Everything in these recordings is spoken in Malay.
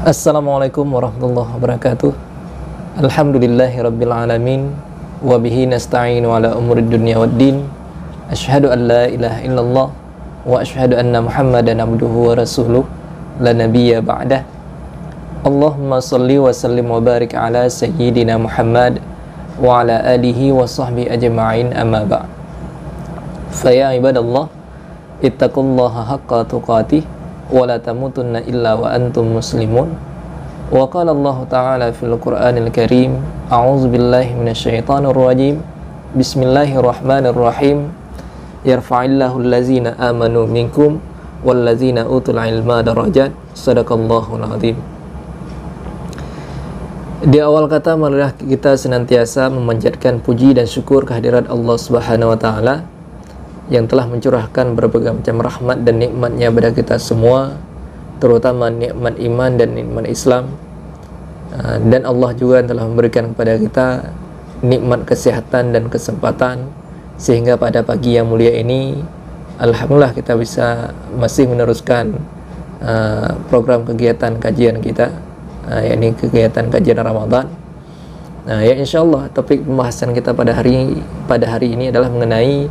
Assalamualaikum warahmatullahi wabarakatuh. Alhamdulillahi rabbil alamin. Wa bihi nasta'inu ala umurid dunya waddin. Asyhadu an la ilaha illallah wa asyhadu anna Muhammadan abduhu wa rasuluh la nabiyya ba'dah. Allahumma salli wa sallim wa barik ala sayyidina Muhammad wa ala alihi wa sahbihi ajma'in, amma ba'd. Fa ya ibadallah, ittaqullaha haqqa tuqatih wa la tamutunna illa wa antum muslimun. Wa qala Allah ta'ala fil Qur'anil Karim, a'udzu billahi minasyaitonir rajim. Bismillahirrahmanirrahim. Yarfa'illahu allazina amanu minkum wallazina utul ilma darajat. Shadaqallahul azim. Di awal kata, marilah kita senantiasa memanjatkan puji dan syukur kehadirat Allah Subhanahu wa taala yang telah mencurahkan berbagai macam rahmat dan nikmatnya pada kita semua, terutama nikmat iman dan nikmat Islam. Dan Allah juga telah memberikan kepada kita nikmat kesehatan dan kesempatan, sehingga pada pagi yang mulia ini alhamdulillah kita bisa masih meneruskan program kegiatan kajian kita, yakni kegiatan kajian Ramadan. Ya, insyaallah topik pembahasan kita pada hari ini adalah mengenai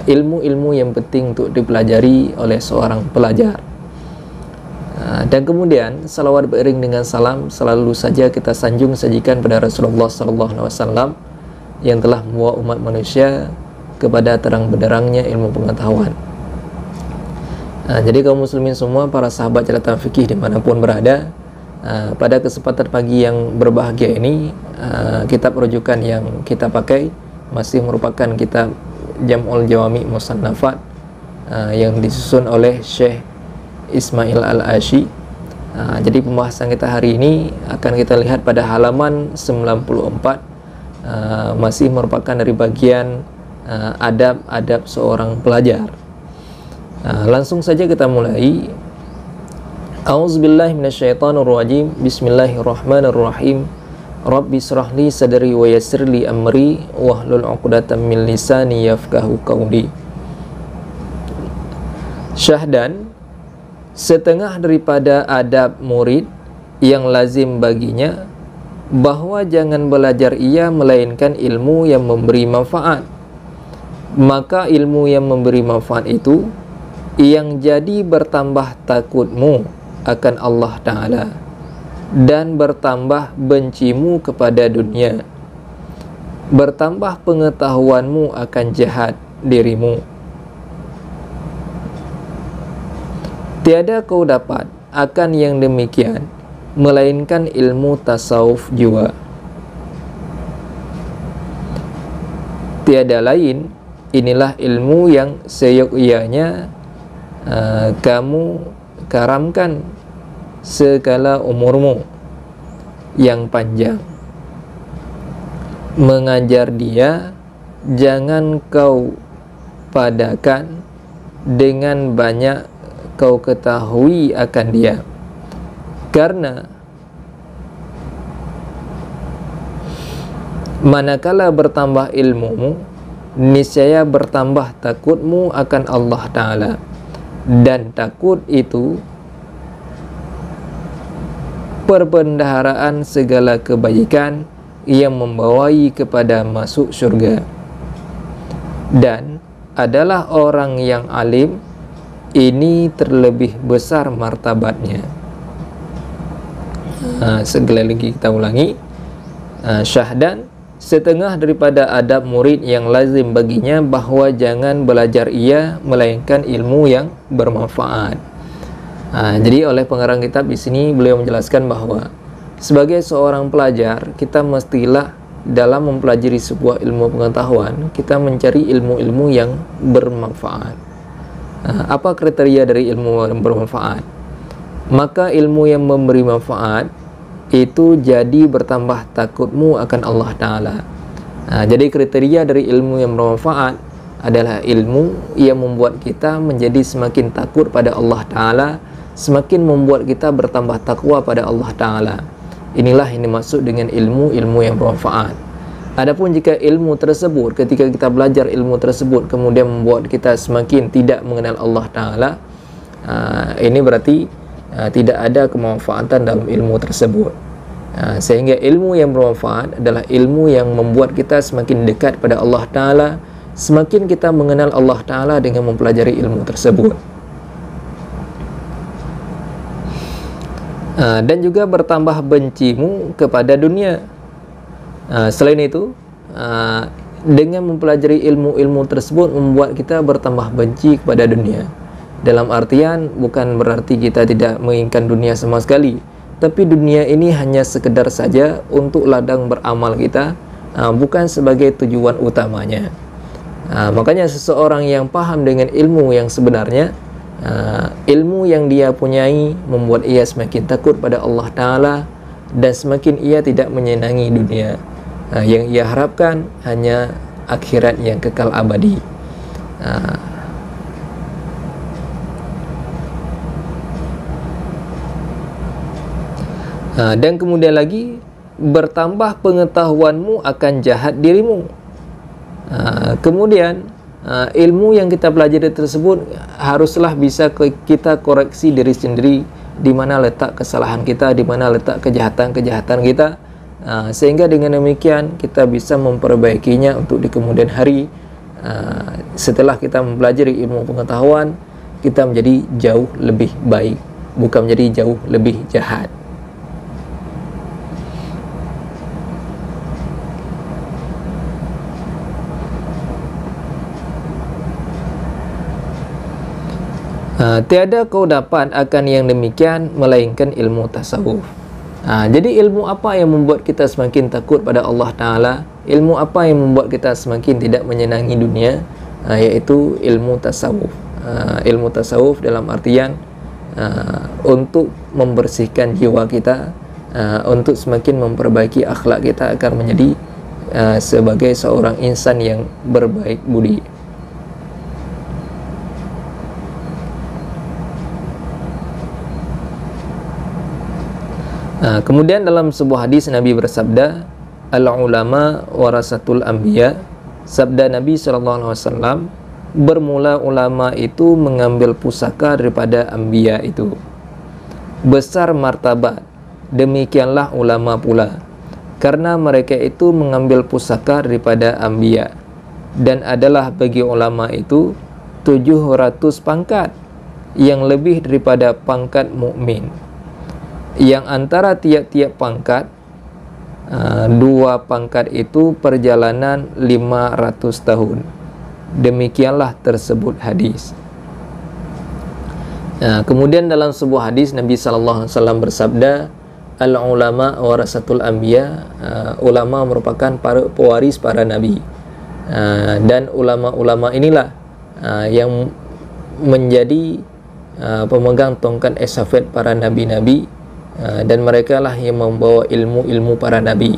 ilmu-ilmu yang penting untuk dipelajari oleh seorang pelajar. Dan kemudian salawat beriring dengan salam selalu saja kita sanjung sajikan pada Rasulullah SAW yang telah membawa umat manusia kepada terang benderangnya ilmu pengetahuan. Jadi kaum muslimin semua, para sahabat catatan fikih dimanapun berada, pada kesempatan pagi yang berbahagia ini, kitab rujukan yang kita pakai masih merupakan kitab Jam'ul Jawami Musannafat yang disusun oleh Syekh Ismail Al-Ashi. Jadi pembahasan kita hari ini akan kita lihat pada halaman 94, masih merupakan dari bagian adab-adab seorang pelajar. Langsung saja kita mulai. A'udzubillahi minasyaitonirrajim. Bismillahirrahmanirrahim. Rabbi shrahli sadri wa yassirli amri wahlul 'uqdatam min lisani yafqahu qawli. Syahdan, setengah daripada adab murid yang lazim baginya bahwa jangan belajar ia melainkan ilmu yang memberi manfaat. Maka ilmu yang memberi manfaat itu yang jadi bertambah takutmu akan Allah Ta'ala dan bertambah bencimu kepada dunia, bertambah pengetahuanmu akan jahat dirimu. Tiada kau dapat akan yang demikian melainkan ilmu tasawuf jua. Tiada lain, inilah ilmu yang seyogyanya kamu karamkan segala umurmu yang panjang. Mengajar dia jangan kau padakan dengan banyak kau ketahui akan dia, karena manakala bertambah ilmumu, niscaya bertambah takutmu akan Allah Ta'ala, dan takut itu perbendaharaan segala kebaikan yang membawai kepada masuk surga. Dan adalah orang yang alim, ini terlebih besar martabatnya. Sekali lagi kita ulangi. Syahdan, setengah daripada adab murid yang lazim baginya bahwa jangan belajar ia melainkan ilmu yang bermanfaat. Jadi oleh pengarang kitab di sini beliau menjelaskan bahwa sebagai seorang pelajar, kita mestilah dalam mempelajari sebuah ilmu pengetahuan, kita mencari ilmu-ilmu yang bermanfaat. Apa kriteria dari ilmu yang bermanfaat? Maka ilmu yang memberi manfaat itu jadi bertambah takutmu akan Allah Ta'ala. Jadi kriteria dari ilmu yang bermanfaat adalah ilmu yang membuat kita menjadi semakin takut pada Allah Ta'ala, semakin membuat kita bertambah takwa pada Allah Ta'ala. Inilah yang dimaksud dengan ilmu-ilmu yang bermanfaat. Adapun jika ilmu tersebut, ketika kita belajar ilmu tersebut kemudian membuat kita semakin tidak mengenal Allah Ta'ala, ini berarti tidak ada kemanfaatan dalam ilmu tersebut. Sehingga ilmu yang bermanfaat adalah ilmu yang membuat kita semakin dekat pada Allah Ta'ala, semakin kita mengenal Allah Ta'ala dengan mempelajari ilmu tersebut. Dan juga bertambah bencimu kepada dunia. Selain itu, dengan mempelajari ilmu-ilmu tersebut membuat kita bertambah benci kepada dunia. Dalam artian bukan berarti kita tidak menginginkan dunia sama sekali, tapi dunia ini hanya sekedar saja untuk ladang beramal kita, bukan sebagai tujuan utamanya. Makanya seseorang yang paham dengan ilmu yang sebenarnya, ilmu yang dia punyai membuat ia semakin takut pada Allah Ta'ala, dan semakin ia tidak menyenangi dunia. Yang ia harapkan hanya akhirat yang kekal abadi. Dan kemudian lagi, bertambah pengetahuanmu akan jahat dirimu. Kemudian ilmu yang kita pelajari tersebut haruslah bisa kita koreksi diri sendiri, di mana letak kesalahan kita, di mana letak kejahatan-kejahatan kita, sehingga dengan demikian kita bisa memperbaikinya untuk di kemudian hari. Setelah kita mempelajari ilmu pengetahuan, kita menjadi jauh lebih baik, bukan menjadi jauh lebih jahat. Tiada kau dapat akan yang demikian melainkan ilmu tasawuf. Jadi ilmu apa yang membuat kita semakin takut pada Allah Ta'ala, ilmu apa yang membuat kita semakin tidak menyenangi dunia, yaitu ilmu tasawuf. Ilmu tasawuf dalam artian untuk membersihkan jiwa kita, untuk semakin memperbaiki akhlak kita agar menjadi sebagai seorang insan yang berbaik budi. Kemudian dalam sebuah hadis Nabi bersabda, al-ulama warasatul anbiya. Sabda Nabi SAW, bermula ulama itu mengambil pusaka daripada anbiya itu. Besar martabat, demikianlah ulama pula, karena mereka itu mengambil pusaka daripada anbiya. Dan adalah bagi ulama itu 700 pangkat, yang lebih daripada pangkat mukmin. Yang antara tiap-tiap pangkat, 2 pangkat itu perjalanan 500 tahun. Demikianlah tersebut hadis. Kemudian dalam sebuah hadis Nabi SAW bersabda, al-ulama warasatul anbiya. Ulama merupakan para pewaris para nabi. Dan ulama-ulama inilah yang menjadi pemegang tongkat estafet para nabi-nabi, dan mereka lah yang membawa ilmu-ilmu para nabi,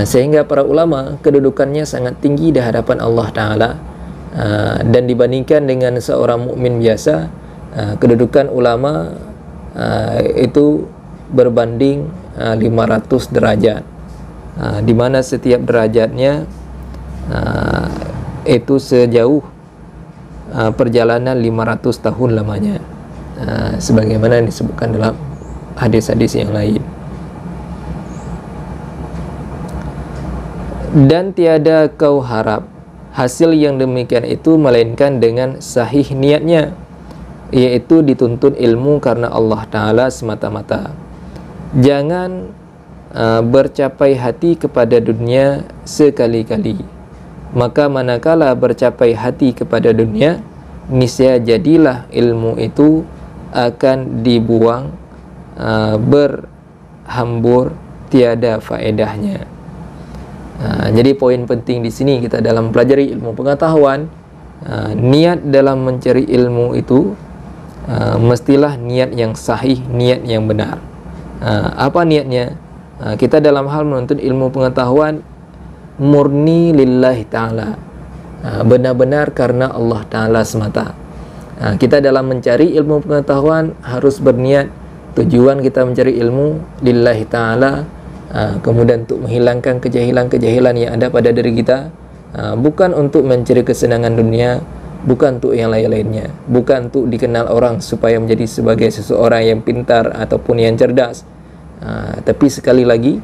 sehingga para ulama kedudukannya sangat tinggi di hadapan Allah Ta'ala, dan dibandingkan dengan seorang mukmin biasa, kedudukan ulama itu berbanding 500 derajat, di mana setiap derajatnya itu sejauh perjalanan 500 tahun lamanya, sebagaimana disebutkan dalam hadis-hadis yang lain. Dan tiada kau harap hasil yang demikian itu melainkan dengan sahih niatnya, yaitu dituntut ilmu karena Allah Ta'ala semata-mata. Jangan bercapai hati kepada dunia sekali-kali, maka manakala bercapai hati kepada dunia, niscaya jadilah ilmu itu akan dibuang, berhambur, tiada faedahnya. Jadi poin penting di sini kita dalam pelajari ilmu pengetahuan, niat dalam mencari ilmu itu mestilah niat yang sahih, niat yang benar. Apa niatnya? Kita dalam hal menuntut ilmu pengetahuan murni lillahi ta'ala, benar-benar karena Allah Ta'ala semata. Kita dalam mencari ilmu pengetahuan harus berniat tujuan kita mencari ilmu lillahi ta'ala, kemudian untuk menghilangkan kejahilan-kejahilan yang ada pada diri kita, bukan untuk mencari kesenangan dunia, bukan untuk yang lain-lainnya, bukan untuk dikenal orang supaya menjadi sebagai seseorang yang pintar ataupun yang cerdas. Tapi sekali lagi,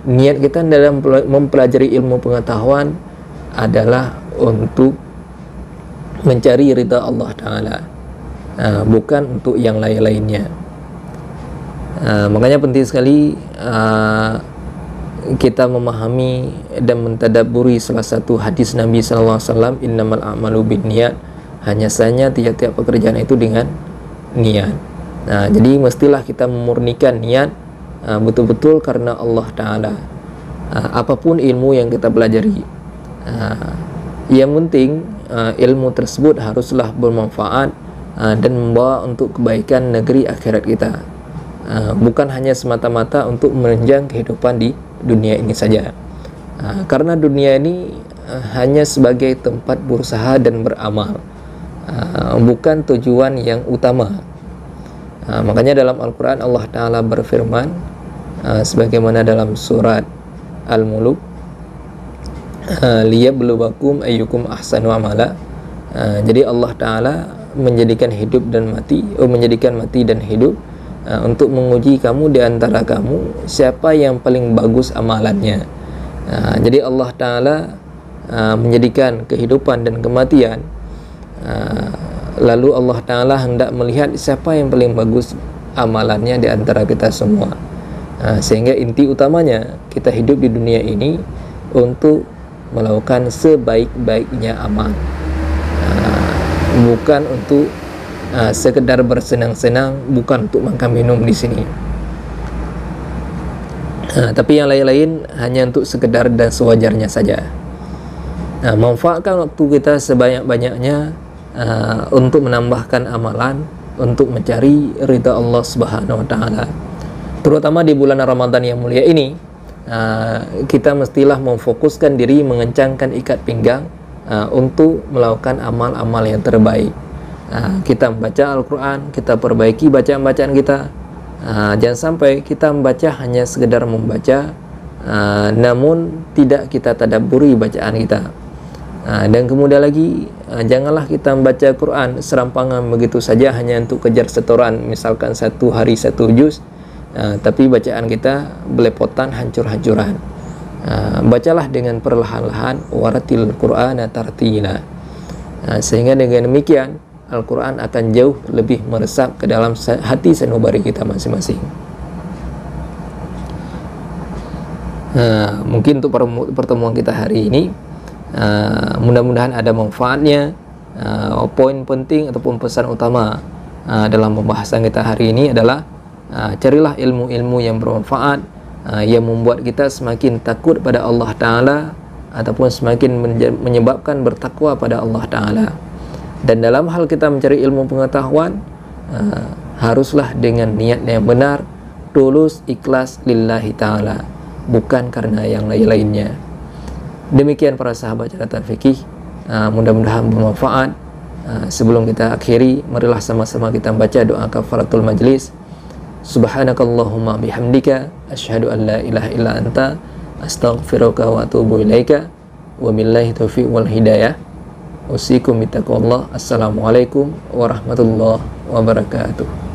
niat kita dalam mempelajari ilmu pengetahuan adalah untuk mencari ridha Allah Ta'ala, bukan untuk yang lain-lainnya. Makanya penting sekali kita memahami dan mentadabburi salah satu hadis Nabi SAW, innamal a'malu binniyat, hanya saja tiap-tiap pekerjaan itu dengan niat. Jadi mestilah kita memurnikan niat betul-betul karena Allah Ta'ala. Apapun ilmu yang kita pelajari, yang penting ilmu tersebut haruslah bermanfaat dan membawa untuk kebaikan negeri akhirat kita, bukan hanya semata-mata untuk menunjang kehidupan di dunia ini saja. Karena dunia ini hanya sebagai tempat berusaha dan beramal, bukan tujuan yang utama. Makanya dalam Al-Quran Allah Ta'ala berfirman, sebagaimana dalam surat Al-Muluk, liyabluwakum ayyukum ahsanu amala. Jadi Allah Ta'ala menjadikan hidup dan mati, menjadikan mati dan hidup untuk menguji kamu di antara kamu siapa yang paling bagus amalannya. Jadi Allah Ta'ala menjadikan kehidupan dan kematian, lalu Allah Ta'ala hendak melihat siapa yang paling bagus amalannya di antara kita semua. Sehingga inti utamanya kita hidup di dunia ini untuk melakukan sebaik-baiknya amal, bukan untuk sekedar bersenang-senang, bukan untuk makan minum di sini. Tapi yang lain-lain hanya untuk sekedar dan sewajarnya saja. Manfaatkan waktu kita sebanyak-banyaknya untuk menambahkan amalan, untuk mencari ridha Allah Subhanahu wa Ta'ala. Terutama di bulan Ramadan yang mulia ini, kita mestilah memfokuskan diri, mengencangkan ikat pinggang untuk melakukan amal-amal yang terbaik. Kita membaca Al-Quran, kita perbaiki bacaan-bacaan kita. Jangan sampai kita membaca hanya sekedar membaca, namun tidak kita tadabburi bacaan kita. Dan kemudian lagi, janganlah kita membaca Quran serampangan begitu saja hanya untuk kejar setoran, misalkan satu hari satu juz, tapi bacaan kita belepotan, hancur-hancuran. Bacalah dengan perlahan-lahan, waratil Qur'ana tartila, sehingga dengan demikian Al-Quran akan jauh lebih meresap ke dalam hati sanubari kita masing-masing. Mungkin untuk pertemuan kita hari ini, mudah-mudahan ada manfaatnya. Poin penting ataupun pesan utama dalam pembahasan kita hari ini adalah carilah ilmu-ilmu yang bermanfaat, yang membuat kita semakin takut pada Allah Ta'ala, ataupun semakin menyebabkan bertakwa pada Allah Ta'ala. Dan dalam hal kita mencari ilmu pengetahuan, haruslah dengan niat yang benar, tulus, ikhlas lillahi ta'ala, bukan karena yang lain-lainnya. Demikian para sahabat catatan fikih, mudah-mudahan bermanfaat. Sebelum kita akhiri, marilah sama-sama kita baca doa kafaratul majlis. Subhanakallahumma bihamdika, asyhadu an la ilaha illa anta, astaghfiruka wa atubu ilaika, wa billahi taufiq wal hidayah. Usikum bittaqwallah. Assalamualaikum warahmatullahi wabarakatuh.